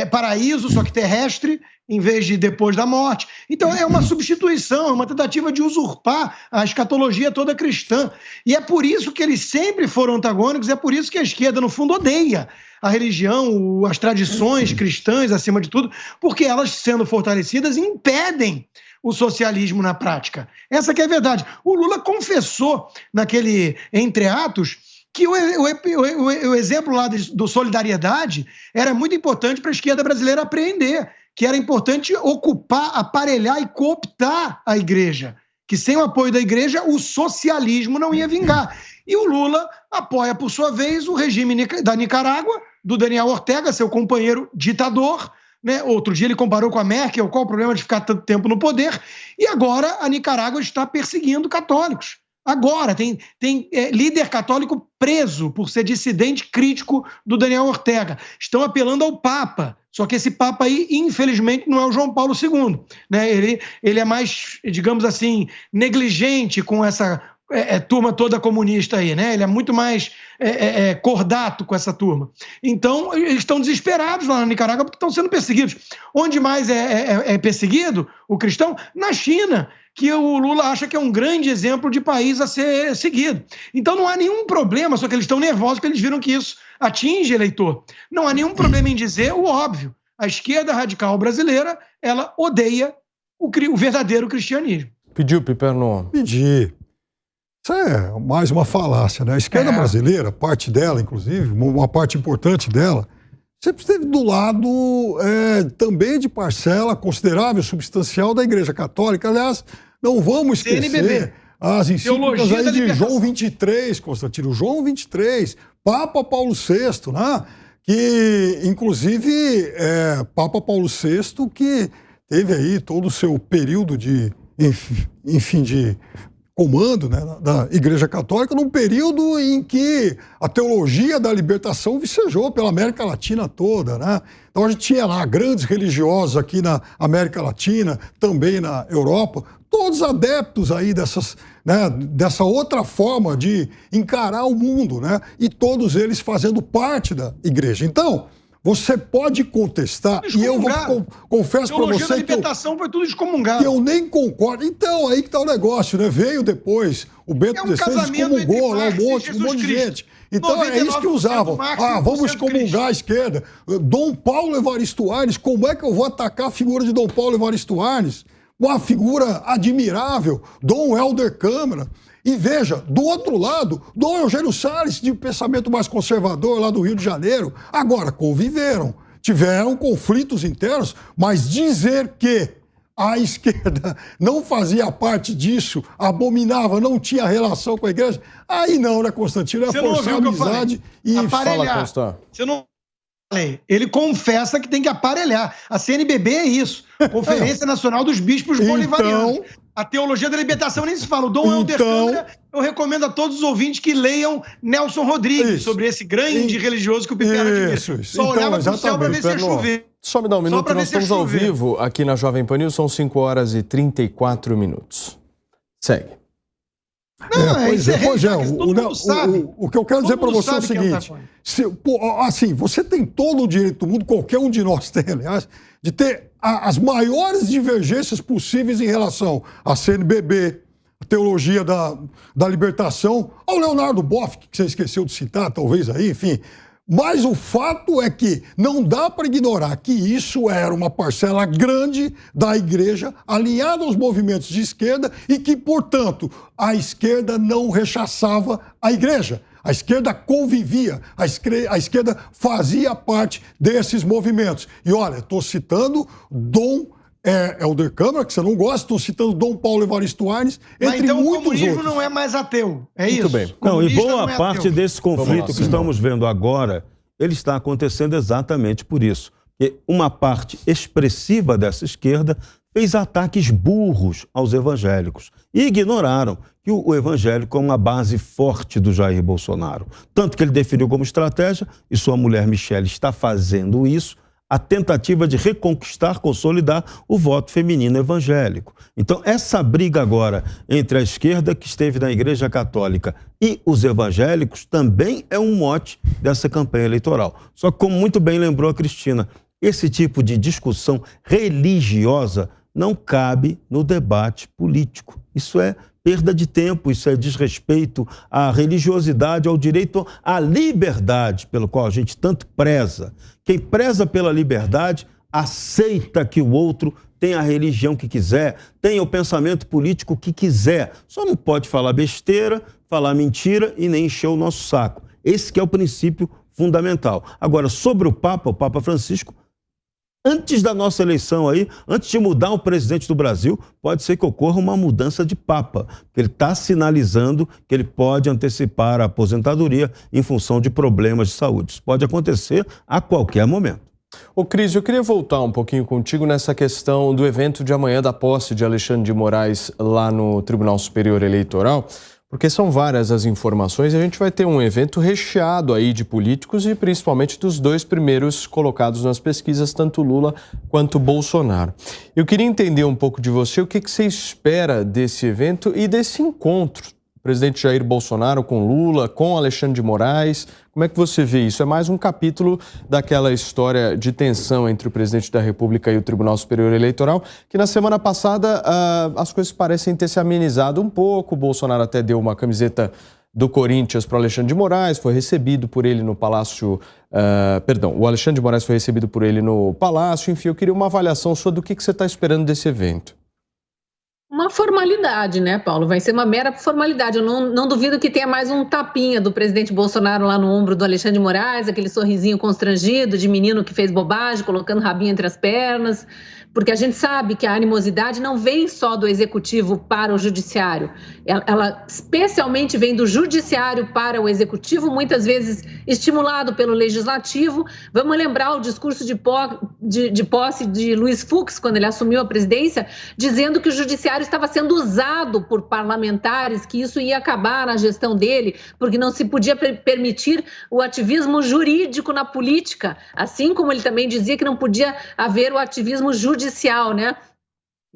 paraíso, só que terrestre, em vez de depois da morte. Então é uma substituição, é uma tentativa de usurpar a escatologia toda cristã. E é por isso que eles sempre foram antagônicos, é por isso que a esquerda, no fundo, odeia a religião, as tradições cristãs, acima de tudo, porque elas, sendo fortalecidas, impedem o socialismo na prática. Essa que é a verdade. O Lula confessou naquele Entre Atos que o exemplo lá do Solidariedade era muito importante para a esquerda brasileira apreender, que era importante ocupar, aparelhar e cooptar a igreja, que sem o apoio da igreja o socialismo não ia vingar. E o Lula apoia, por sua vez, o regime da Nicarágua, do Daniel Ortega, seu companheiro ditador, né? Outro dia ele comparou com a Merkel, qual o problema de ficar tanto tempo no poder, e agora a Nicarágua está perseguindo católicos. Agora tem líder católico preso por ser dissidente crítico do Daniel Ortega. Estão apelando ao Papa, só que esse Papa aí, infelizmente, não é o João Paulo II. Né? Ele é mais, digamos assim, negligente com essa turma toda comunista aí, né? Ele é muito mais cordato com essa turma. Então, eles estão desesperados lá na Nicarágua porque estão sendo perseguidos. Onde mais é perseguido o cristão? Na China, que o Lula acha que é um grande exemplo de país a ser seguido. Então não há nenhum problema, só que eles estão nervosos porque eles viram que isso atinge eleitor. Não há nenhum problema em dizer o óbvio. A esquerda radical brasileira, ela odeia o verdadeiro cristianismo. Pediu, Piperno? Pedi. Isso é mais uma falácia, né? A esquerda brasileira, parte dela, inclusive, uma parte importante dela, sempre esteve do lado também de parcela considerável, substancial da Igreja Católica. Aliás, não vamos esquecer as encíclicas aí de João 23, Constantino, João 23, Papa Paulo VI, né? Que, inclusive, Papa Paulo VI, que teve aí todo o seu período de comando, né, da Igreja Católica, num período em que a teologia da libertação vicejou pela América Latina toda, né? Então a gente tinha lá grandes religiosos aqui na América Latina, também na Europa, todos adeptos aí dessa outra forma de encarar o mundo, né? E todos eles fazendo parte da igreja. Então, você pode contestar, e eu confesso para você a libertação foi tudo excomungado. Que eu nem concordo. Então, aí que está o negócio, né? Veio depois, o Bento XVI excomungou lá um monte de gente. Então, é isso que usavam. Vamos excomungar a esquerda. Dom Paulo Evaristo Arnes, como é que eu vou atacar a figura de Dom Paulo Evaristo Arnes? Uma figura admirável, Dom Helder Câmara. E veja, do outro lado, Dom Eugênio Salles, de pensamento mais conservador lá do Rio de Janeiro, agora conviveram, tiveram conflitos internos, mas dizer que a esquerda não fazia parte disso, abominava, não tinha relação com a igreja, aí não, né, Constantino? É forçar a amizade e aparelhar. Você não Ele confessa que tem que aparelhar. A CNBB é isso. Conferência Nacional dos Bispos Bolivarianos. A teologia da libertação nem se fala. O Dom Helder Câmara, eu recomendo a todos os ouvintes que leiam Nelson Rodrigues sobre esse grande religioso que o Piperno admira. Só olhava pro céu para ver se ia chover. Só me dá um minuto, nós estamos ao vivo aqui na Jovem Pan News, são 5 horas e 34 minutos. Segue. O que eu quero dizer para você é o seguinte, assim, você tem todo o direito do mundo, qualquer um de nós tem, aliás, de ter as maiores divergências possíveis em relação à CNBB, a teologia da libertação, ao Leonardo Boff, que você esqueceu de citar, talvez aí, enfim. Mas o fato é que não dá para ignorar que isso era uma parcela grande da igreja alinhada aos movimentos de esquerda e que, portanto, a esquerda não rechaçava a igreja. A esquerda convivia, a esquerda fazia parte desses movimentos. E olha, estou citando Dom Helder Câmara, que você não gosta, estou citando Dom Paulo Evaristo Arnes, entre então, muitos outros. Então o comunismo não é mais ateu, é isso? Muito bem. Não, e boa parte desse conflito que estamos vendo agora, ele está acontecendo exatamente por isso. Porque uma parte expressiva dessa esquerda fez ataques burros aos evangélicos e ignoraram que o evangélico é uma base forte do Jair Bolsonaro. Tanto que ele definiu como estratégia, e sua mulher Michele está fazendo isso, a tentativa de reconquistar, consolidar o voto feminino evangélico. Então, essa briga agora entre a esquerda que esteve na Igreja Católica e os evangélicos também é um mote dessa campanha eleitoral. Só que, como muito bem lembrou a Cristina, esse tipo de discussão religiosa não cabe no debate político. Isso é perda de tempo, isso é desrespeito à religiosidade, ao direito à liberdade, pelo qual a gente tanto preza. Quem preza pela liberdade aceita que o outro tenha a religião que quiser, tenha o pensamento político que quiser. Só não pode falar besteira, falar mentira e nem encher o nosso saco. Esse que é o princípio fundamental. Agora, sobre o Papa Francisco, antes da nossa eleição aí, antes de mudar o presidente do Brasil, pode ser que ocorra uma mudança de Papa. Ele está sinalizando que ele pode antecipar a aposentadoria em função de problemas de saúde. Isso pode acontecer a qualquer momento. Ô Cris, eu queria voltar um pouquinho contigo nessa questão do evento de amanhã da posse de Alexandre de Moraes lá no Tribunal Superior Eleitoral, porque são várias as informações e a gente vai ter um evento recheado aí de políticos e principalmente dos dois primeiros colocados nas pesquisas, tanto Lula quanto Bolsonaro. Eu queria entender um pouco de você, o que você espera desse evento e desse encontro. O presidente Jair Bolsonaro com Lula, com Alexandre de Moraes, como é que você vê isso? É mais um capítulo daquela história de tensão entre o presidente da República e o Tribunal Superior Eleitoral, que na semana passada as coisas parecem ter se amenizado um pouco. O Bolsonaro até deu uma camiseta do Corinthians para o Alexandre de Moraes, foi recebido por ele no Palácio... o Alexandre de Moraes foi recebido por ele no Palácio. Enfim, eu queria uma avaliação sua do que você está esperando desse evento. Uma formalidade, né, Paulo? Vai ser uma mera formalidade. Eu não duvido que tenha mais um tapinha do presidente Bolsonaro lá no ombro do Alexandre de Moraes, aquele sorrisinho constrangido de menino que fez bobagem, colocando rabinho entre as pernas, porque a gente sabe que a animosidade não vem só do executivo para o judiciário, ela especialmente vem do judiciário para o executivo, muitas vezes estimulado pelo legislativo. Vamos lembrar o discurso de posse de Luiz Fux, quando ele assumiu a presidência, dizendo que o judiciário estava sendo usado por parlamentares, que isso ia acabar na gestão dele, porque não se podia permitir o ativismo jurídico na política, assim como ele também dizia que não podia haver o ativismo judicial, né?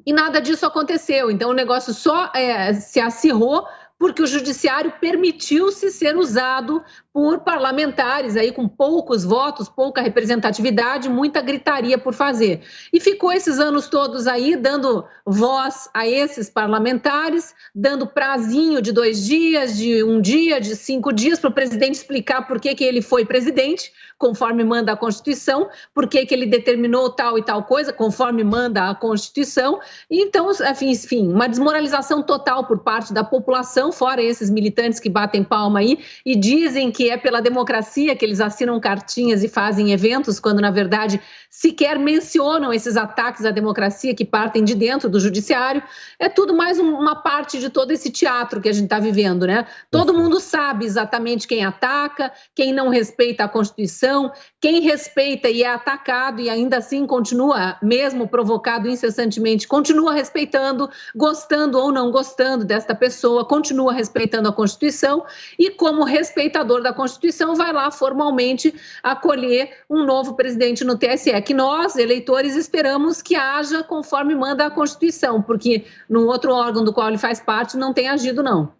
E nada disso aconteceu. Então o negócio só se acirrou porque o judiciário permitiu-se ser usado por parlamentares aí com poucos votos, pouca representatividade, muita gritaria por fazer. E ficou esses anos todos aí dando voz a esses parlamentares, dando prazinho de 2 dias, de 1 dia, de 5 dias para o presidente explicar por que ele foi presidente, conforme manda a Constituição, por que ele determinou tal e tal coisa, conforme manda a Constituição. Então, enfim, uma desmoralização total por parte da população população, fora esses militantes que batem palma aí e dizem que é pela democracia que eles assinam cartinhas e fazem eventos, quando na verdade sequer mencionam esses ataques à democracia que partem de dentro do judiciário. É tudo mais uma parte de todo esse teatro que a gente está vivendo, né? Todo mundo sabe exatamente quem ataca, quem não respeita a Constituição, quem respeita e é atacado e ainda assim continua, mesmo provocado incessantemente, continua respeitando, gostando ou não gostando desta pessoa, continua respeitando a Constituição e, como respeitador da Constituição, vai lá formalmente acolher um novo presidente no TSE, que nós, eleitores, esperamos que haja conforme manda a Constituição, porque no outro órgão do qual ele faz parte não tem agido, não.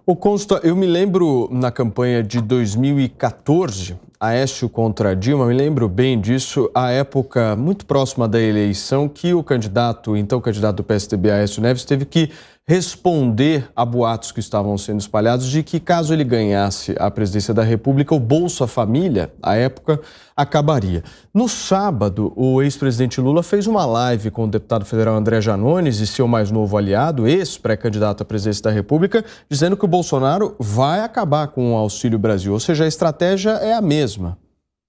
Ô Consta, eu me lembro na campanha de 2014, Aécio contra Dilma, me lembro bem disso, a época muito próxima da eleição, que o então candidato do PSDB, Aécio Neves, teve que responder a boatos que estavam sendo espalhados de que, caso ele ganhasse a presidência da República, o Bolsa Família, à época, acabaria. No sábado, o ex-presidente Lula fez uma live com o deputado federal André Janones e seu mais novo aliado, ex-pré-candidato à presidência da República, dizendo que o Bolsonaro vai acabar com o Auxílio Brasil, ou seja, a estratégia é a mesma.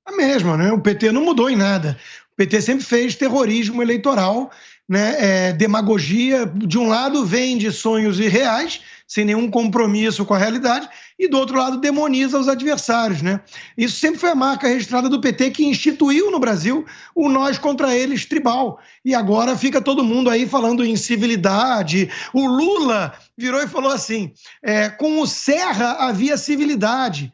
A mesma, né? O PT não mudou em nada. O PT sempre fez terrorismo eleitoral, né? Demagogia. De um lado vende sonhos irreais, sem nenhum compromisso com a realidade, e do outro lado demoniza os adversários, né? Isso sempre foi a marca registrada do PT, que instituiu no Brasil o nós contra eles tribal. E agora fica todo mundo aí falando em civilidade. O Lula virou e falou assim, com o Serra havia civilidade.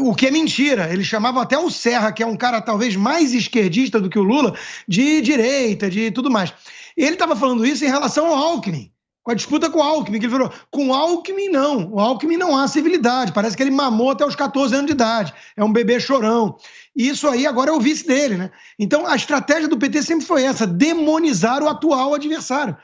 O que é mentira, ele chamava até o Serra, que é um cara talvez mais esquerdista do que o Lula, de direita, de tudo mais. Ele estava falando isso em relação ao Alckmin, com a disputa com o Alckmin, que ele falou, com o Alckmin não, o Alckmin não há civilidade, parece que ele mamou até os 14 anos de idade, é um bebê chorão. E isso aí agora é o vice dele, né? Então a estratégia do PT sempre foi essa, demonizar o atual adversário.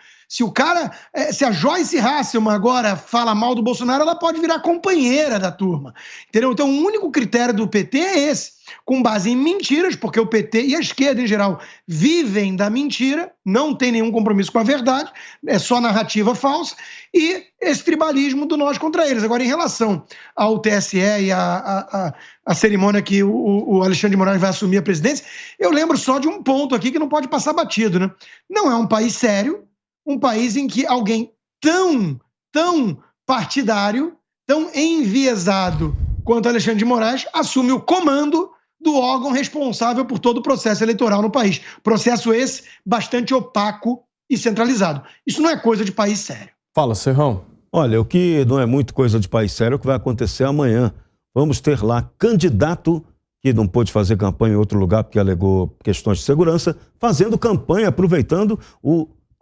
Se a Joyce Hasselmann agora fala mal do Bolsonaro, ela pode virar companheira da turma, entendeu? Então o único critério do PT é esse, com base em mentiras, porque o PT e a esquerda em geral vivem da mentira, não tem nenhum compromisso com a verdade, é só narrativa falsa, e esse tribalismo do nós contra eles. Agora, em relação ao TSE e a cerimônia que o Alexandre de Moraes vai assumir a presidência, eu lembro só de um ponto aqui que não pode passar batido, né? Não é um país sério, um país em que alguém tão partidário, tão enviesado quanto Alexandre de Moraes assume o comando do órgão responsável por todo o processo eleitoral no país. Processo esse bastante opaco e centralizado. Isso não é coisa de país sério. Fala, Serrão. Olha, o que não é muito coisa de país sério é o que vai acontecer amanhã. Vamos ter lá candidato que não pôde fazer campanha em outro lugar porque alegou questões de segurança, fazendo campanha, aproveitando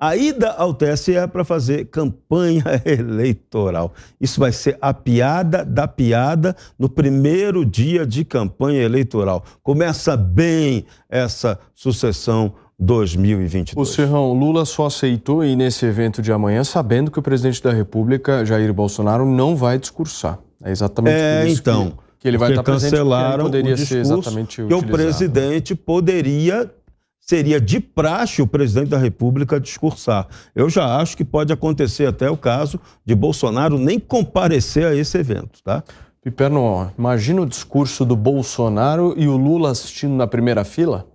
a ida ao TSE para fazer campanha eleitoral. Isso vai ser a piada da piada no primeiro dia de campanha eleitoral. Começa bem essa sucessão 2022. O Serrão, Lula só aceitou ir nesse evento de amanhã sabendo que o presidente da República, Jair Bolsonaro, não vai discursar. É exatamente por isso que ele vai estar presente, cancelaram poderia o discurso ser exatamente que utilizado. O presidente seria de praxe o presidente da República discursar. Eu já acho que pode acontecer até o caso de Bolsonaro nem comparecer a esse evento, tá? Piperno, imagina o discurso do Bolsonaro e o Lula assistindo na primeira fila?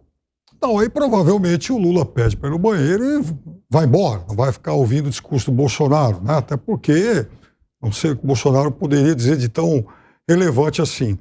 Então, aí provavelmente o Lula pede para ir no banheiro e vai embora, não vai ficar ouvindo o discurso do Bolsonaro, né? Até porque não sei o que o Bolsonaro poderia dizer de tão relevante assim.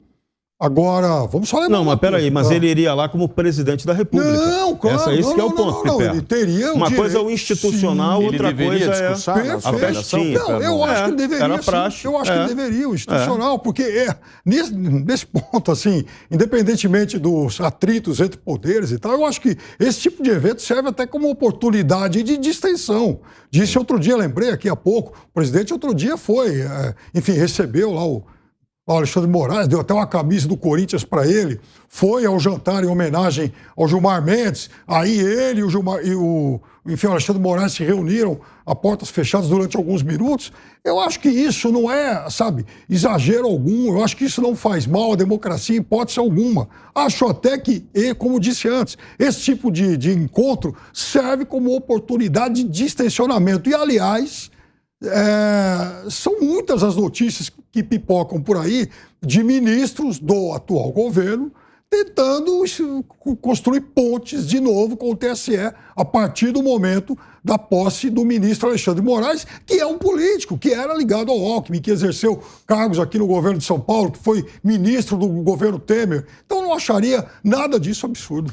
Agora, vamos só lembrar. Não, mas peraí, mas ele iria lá como presidente da República. Não, claro. Esse que é o ponto, não, ele teria uma coisa é o institucional, outra coisa é a festinha. Não, eu acho que ele deveria, era praxe. Eu acho que ele deveria, o institucional, porque nesse ponto, assim, independentemente dos atritos entre poderes e tal, eu acho que esse tipo de evento serve até como oportunidade de distensão. Disse outro dia, lembrei aqui há pouco, o presidente outro dia foi, enfim, recebeu lá o Alexandre de Moraes, deu até uma camisa do Corinthians para ele, foi ao jantar em homenagem ao Gilmar Mendes, aí ele e o Alexandre de Moraes se reuniram a portas fechadas durante alguns minutos. Eu acho que isso não é, exagero algum, eu acho que isso não faz mal à democracia em hipótese alguma. Acho até que, como disse antes, esse tipo de encontro serve como oportunidade de distensionamento. E, aliás, são muitas as notícias que pipocam por aí de ministros do atual governo tentando construir pontes de novo com o TSE a partir do momento da posse do ministro Alexandre de Moraes, que é um político, que era ligado ao Alckmin, que exerceu cargos aqui no governo de São Paulo, que foi ministro do governo Temer. Então, eu não acharia nada disso absurdo.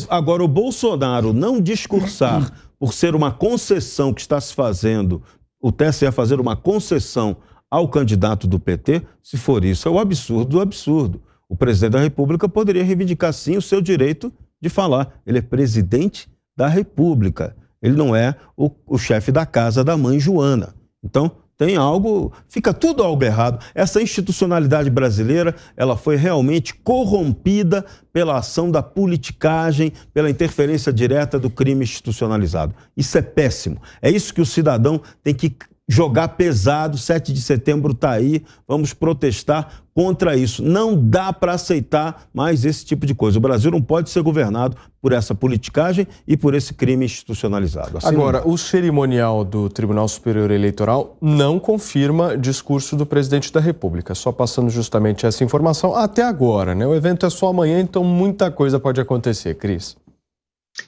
Agora, o Bolsonaro não discursar por ser uma concessão que está se fazendo, o TSE fazer uma concessão ao candidato do PT, se for isso, é o absurdo do absurdo. O presidente da República poderia reivindicar, sim, o seu direito de falar. Ele é presidente da República. Ele não é o chefe da casa da mãe Joana. Então, tem algo... Fica tudo algo errado. Essa institucionalidade brasileira, ela foi realmente corrompida pela ação da politicagem, pela interferência direta do crime institucionalizado. Isso é péssimo. É isso que o cidadão tem que jogar pesado. 7 de setembro está aí, vamos protestar contra isso. Não dá para aceitar mais esse tipo de coisa. O Brasil não pode ser governado por essa politicagem e por esse crime institucionalizado. Assim agora, o cerimonial do Tribunal Superior Eleitoral não confirma discurso do presidente da República. Só passando justamente essa informação até agora, né? O evento é só amanhã, então muita coisa pode acontecer. Cris.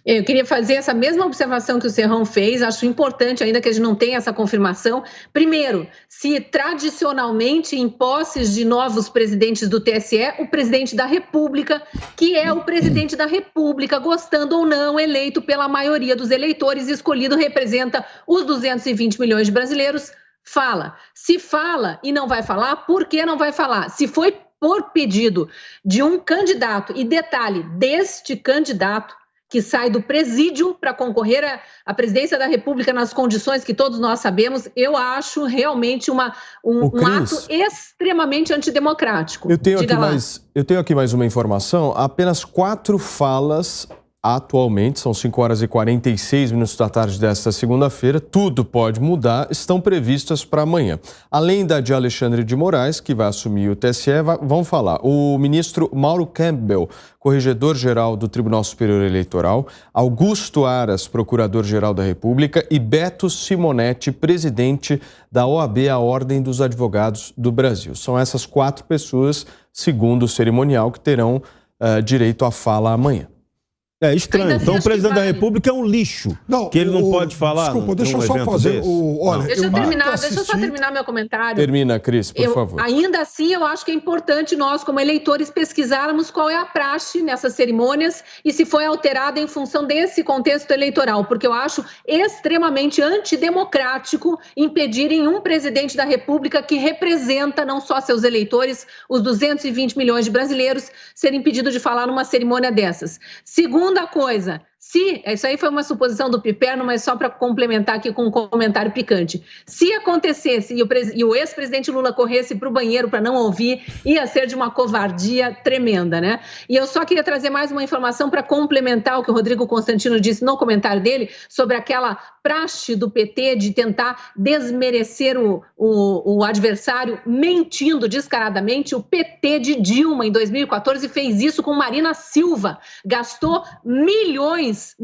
Eu queria fazer essa mesma observação que o Serrão fez, acho importante ainda que a gente não tenha essa confirmação. Primeiro, se tradicionalmente em posses de novos presidentes do TSE, o presidente da República, que é o presidente da República, gostando ou não, eleito pela maioria dos eleitores, escolhido, representa os 220 milhões de brasileiros, fala. Se fala e não vai falar, por que não vai falar? Se foi por pedido de um candidato, e detalhe, deste candidato, que sai do presídio para concorrer à presidência da República nas condições que todos nós sabemos, eu acho realmente um ato extremamente antidemocrático. Eu tenho aqui mais uma informação. Apenas 4 falas atualmente, são 5 horas e 46 minutos da tarde desta segunda-feira, tudo pode mudar, estão previstas para amanhã. Além da de Alexandre de Moraes, que vai assumir o TSE, vão falar o ministro Mauro Campbell, corregedor-geral do Tribunal Superior Eleitoral, Augusto Aras, procurador-geral da República, e Beto Simonetti, presidente da OAB, a Ordem dos Advogados do Brasil. São essas 4 pessoas, segundo o cerimonial, que terão direito à fala amanhã. É estranho. Então o presidente da República é um lixo. Que ele não pode falar. Desculpa, deixa eu só fazer deixa eu só terminar meu comentário. Termina, Cris, por favor. Ainda assim, eu acho que é importante nós, como eleitores, pesquisarmos qual é a praxe nessas cerimônias e se foi alterada em função desse contexto eleitoral, porque eu acho extremamente antidemocrático impedirem um presidente da República que representa não só seus eleitores, os 220 milhões de brasileiros, ser impedido de falar numa cerimônia dessas. Segunda coisa, isso aí foi uma suposição do Piperno, mas só para complementar aqui com um comentário picante. Se acontecesse e o ex-presidente Lula corresse para o banheiro para não ouvir, ia ser de uma covardia tremenda, né? E eu só queria trazer mais uma informação para complementar o que o Rodrigo Constantino disse no comentário dele sobre aquela praxe do PT de tentar desmerecer o adversário mentindo descaradamente. O PT de Dilma, em 2014, fez isso com Marina Silva. Gastou milhões,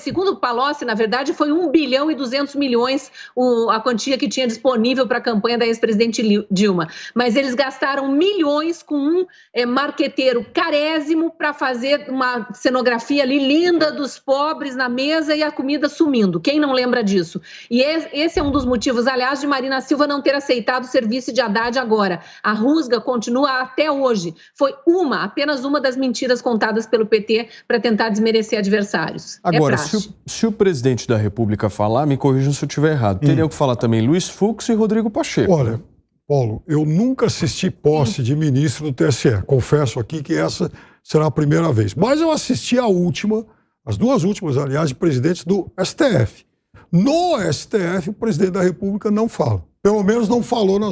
segundo o Palocci, na verdade, foi 1 bilhão e 200 milhões a quantia que tinha disponível para a campanha da ex-presidente Dilma. Mas eles gastaram milhões com um marqueteiro carésimo para fazer uma cenografia ali linda dos pobres na mesa e a comida sumindo. Quem não lembra disso? E esse é um dos motivos, aliás, de Marina Silva não ter aceitado o serviço de Haddad agora. A rusga continua até hoje. Foi apenas uma das mentiras contadas pelo PT para tentar desmerecer adversários. Agora, se o presidente da República falar, me corrijam se eu estiver errado, teriam que falar também Luiz Fux e Rodrigo Pacheco. Olha, Paulo, eu nunca assisti posse de ministro do TSE. Confesso aqui que essa será a primeira vez. Mas eu assisti as 2 últimas, aliás, de presidentes do STF. No STF, o presidente da República não fala. Pelo menos não falou nas